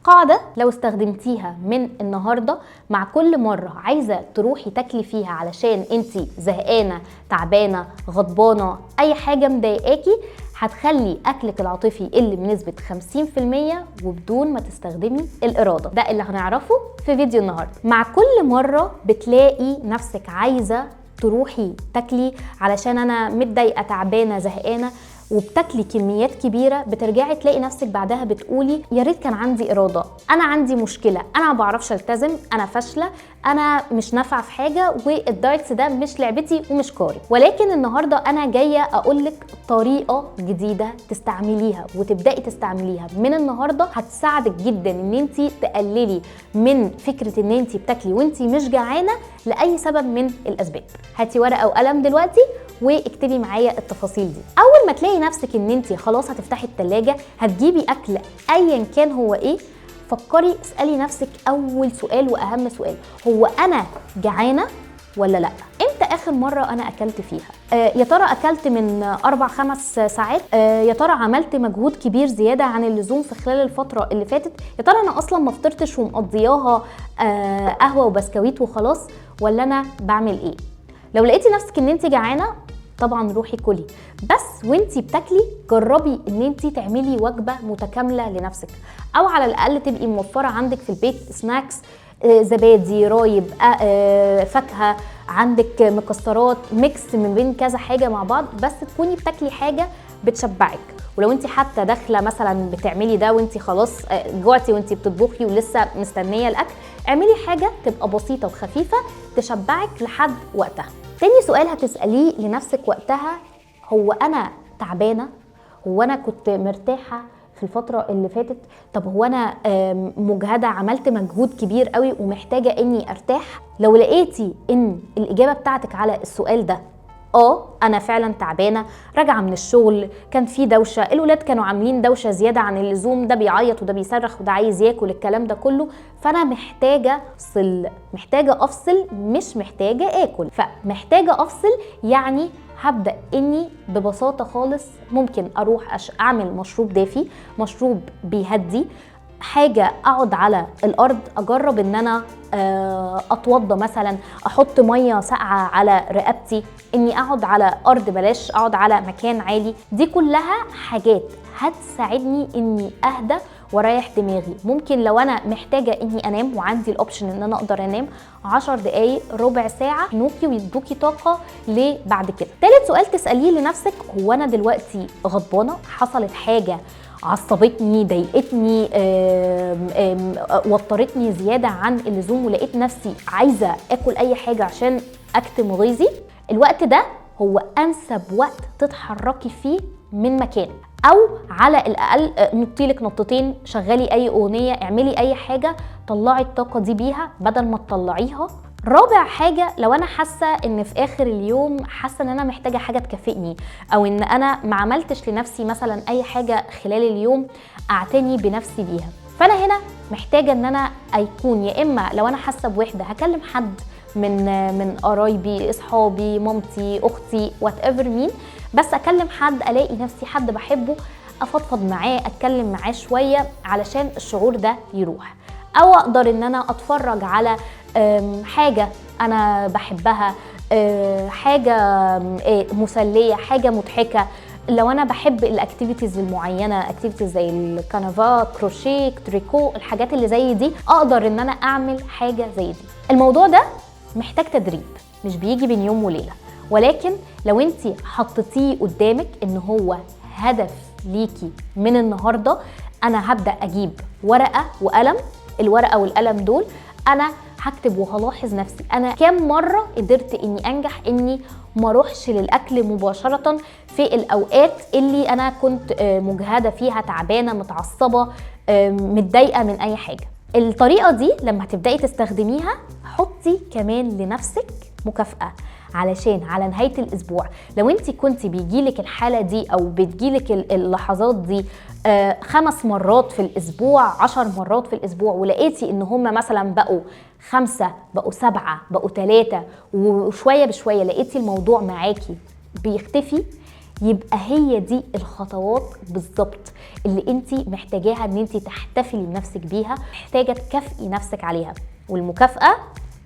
قاعدة لو استخدمتيها من النهاردة مع كل مرة عايزة تروحي تاكلي فيها علشان انتي زهقانة تعبانة غضبانة اي حاجة مضايقاكي، هتخلي اكلك العاطفي يقل بنسبة 50% وبدون ما تستخدمي الارادة. ده اللي هنعرفه في فيديو النهاردة. مع كل مرة بتلاقي نفسك عايزة تروحي تاكلي علشان انا متضايقة تعبانة زهقانة وبتاكلي كميات كبيره، بترجعي تلاقي نفسك بعدها بتقولي يا ريت كان عندي اراده، انا عندي مشكله، انا ما بعرفش التزم، انا فاشله، انا مش نافعه في حاجه، والدايتس ده مش لعبتي ومش كاري. ولكن النهارده انا جايه اقولك طريقه جديده تستعمليها وتبداي تستعمليها من النهارده، هتساعدك جدا ان انت تقللي من فكره ان انت بتاكلي وانت مش جعانه لاي سبب من الاسباب. هاتي ورقه وقلم دلوقتي واكتبي معايا التفاصيل دي. اول ما تلاقي نفسك ان انت خلاص هتفتحي التلاجة هتجيبي اكل ايا كان هو ايه، فكري اسالي نفسك اول سؤال واهم سؤال، هو انا جعانه ولا لا؟ امتى اخر مره انا اكلت فيها؟ يا ترى اكلت من 4-5 ساعات؟ يا ترى عملت مجهود كبير زياده عن اللزوم في خلال الفتره اللي فاتت؟ يا ترى انا اصلا ما فطرتش ومقضياها قهوه وبسكويت وخلاص، ولا انا بعمل ايه؟ لو لقيتي نفسك ان انت جعانه طبعا روحي كلي، بس وانتي بتاكلي جربي ان انتي تعملي وجبه متكامله لنفسك، او على الاقل تبقي موفره عندك في البيت سناكس، زبادي، رايب، فاكهه، عندك مكسرات، ميكس من بين كذا حاجه مع بعض، بس تكوني بتاكلي حاجه بتشبعك. ولو انت حتى داخله مثلا بتعملي ده وانت خلاص جوعتي وانت بتطبخي ولسه مستنيه الاكل، اعملي حاجه تبقى بسيطه وخفيفه تشبعك لحد وقتها. تاني سؤال هتساليه لنفسك وقتها، هو انا تعبانه؟ هو انا كنت مرتاحه في الفتره اللي فاتت؟ طب هو انا مجهده، عملت مجهود كبير قوي ومحتاجه اني ارتاح؟ لو لقيتي ان الاجابه بتاعتك على السؤال ده انا فعلا تعبانه، راجعه من الشغل، كان في دوشه، الولاد كانوا عاملين دوشه زياده عن اللزوم، ده بيعيط وده بيصرخ وده عايز ياكل، الكلام ده كله، فانا محتاجه افصل مش محتاجه اكل. فمحتاجه افصل يعني هبدا اني ببساطه خالص ممكن اروح اعمل مشروب دافي، مشروب بيهدي، حاجه اقعد على الارض، اجرب ان انا اتوضى مثلا، احط ميه ساقعه على رقبتي، اني اقعد على ارض بلاش اقعد على مكان عالي. دي كلها حاجات هتساعدني اني اهدى واريح دماغي. ممكن لو انا محتاجه اني انام وعندي الاوبشن ان انا اقدر انام 10 دقايق ربع ساعه ينوكي ويدوكي طاقه لبعد كده. تالت سؤال تساليه لنفسك، هو انا دلوقتي غضبانه؟ حصلت حاجه عصبتني، ضايقتني، وترتني زياده عن اللزوم ولقيت نفسي عايزه اكل اي حاجه عشان اكتم غيظي؟ الوقت ده هو انسب وقت تتحركي فيه من مكان، او على الاقل نطيلك نطتين، شغلي اي اغنيه، اعملي اي حاجه طلعي الطاقه دي بيها بدل ما تطلعيها. رابع حاجة، لو انا حاسة ان في اخر اليوم حاسة ان انا محتاجة حاجة تكافئني، او ان انا ما عملتش لنفسي مثلا اي حاجة خلال اليوم اعتني بنفسي بيها، فانا هنا محتاجة ان انا يكون يا اما لو انا حاسة بوحدة هكلم حد من قرايبي، اصحابي، مامتي، اختي، وات ايفر مين، بس اكلم حد، الاقي نفسي حد بحبه افضفض معاه، اتكلم معاه شوية علشان الشعور ده يروح. او اقدر ان انا اتفرج على حاجة انا بحبها، حاجة مسلية، حاجة مضحكة. لو انا بحب الاكتيفيتيز المعينة، اكتيفيتيز زي الكنفا، كروشيه، تريكو، الحاجات اللي زي دي، اقدر ان انا اعمل حاجة زي دي. الموضوع ده محتاج تدريب، مش بيجي بين يوم وليلة، ولكن لو انت حطيتيه قدامك ان هو هدف ليكي من النهاردة، انا هبدأ اجيب ورقة وقلم، الورقة والقلم دول انا هكتب وهلاحظ نفسي انا كام مرة قدرت اني انجح اني ما اروحش للاكل مباشرة في الاوقات اللي انا كنت مجهدة فيها، تعبانة، متعصبة، متضايقة من اي حاجة. الطريقة دي لما تبدأي تستخدميها حطي كمان لنفسك مكافأة، علشان على نهاية الأسبوع لو انت كنت بيجيلك الحالة دي أو بتجيلك اللحظات دي 5 مرات في الأسبوع، 10 مرات في الأسبوع، ولقيتي إن هما مثلا بقوا 5، بقوا 7، بقوا 3، وشوية بشوية لقيتي الموضوع معاكي بيختفي، يبقى هي دي الخطوات بالظبط اللي انت محتاجاها ان انت تحتفلي بنفسك بيها، محتاجه تكافئي نفسك عليها. والمكافاه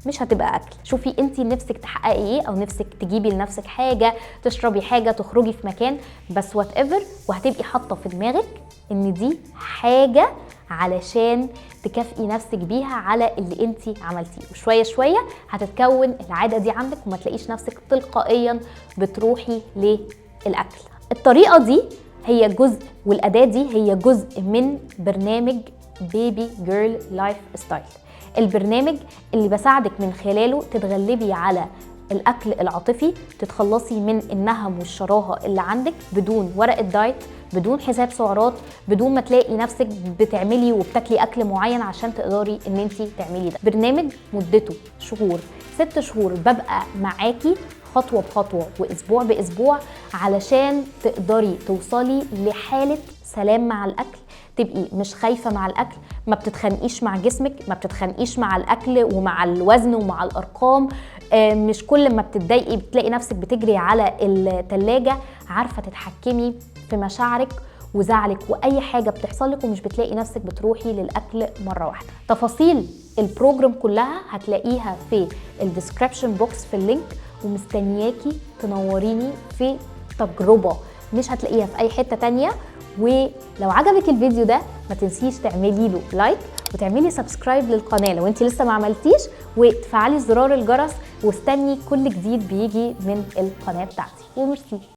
مش هتبقى اكل. شوفي انت نفسك تحققي ايه، او نفسك تجيبي لنفسك حاجه، تشربي حاجه، تخرجي في مكان، بس وات ايفر، وهتبقي حاطه في دماغك ان دي حاجه علشان تكافئي نفسك بيها على اللي انت عملتيه. وشويه شويه هتتكون العاده دي عندك، وما تلاقيش نفسك تلقائيا بتروحي للاكل. الطريقه دي هي جزء، والاداه دي هي جزء من برنامج بيبي جيرل لايف ستايل، البرنامج اللي بساعدك من خلاله تتغلبي على الاكل العاطفي، تتخلصي من النهم والشراهه اللي عندك بدون ورقه دايت، بدون حساب سعرات، بدون ما تلاقي نفسك بتعملي وبتاكلي اكل معين عشان تقدري ان انت تعملي ده. برنامج مدته شهور، 6 شهور ببقى معاكي خطوه بخطوه واسبوع باسبوع علشان تقدري توصلي لحاله سلام مع الاكل، تبقي مش خايفه مع الاكل، ما بتتخانقيش مع جسمك، ما بتتخانقيش مع الاكل ومع الوزن ومع الارقام، مش كل ما بتتضايقي بتلاقي نفسك بتجري على التلاجة، عارفه تتحكمي في مشاعرك وزعلك واي حاجه بتحصل لك، ومش بتلاقي نفسك بتروحي للاكل مره واحده. تفاصيل البروجرام كلها هتلاقيها في الديسكريبشن بوكس في اللينك، ومستنياكي تنوريني في تجربه مش هتلاقيها في اي حته تانية. ولو عجبك الفيديو ده ما تنسيش تعملي له لايك وتعملي سبسكرايب للقناه لو انت لسه ما عملتيش، وتفعلي زرار الجرس، واستني كل جديد بيجي من القناه بتاعتي. وميرسي.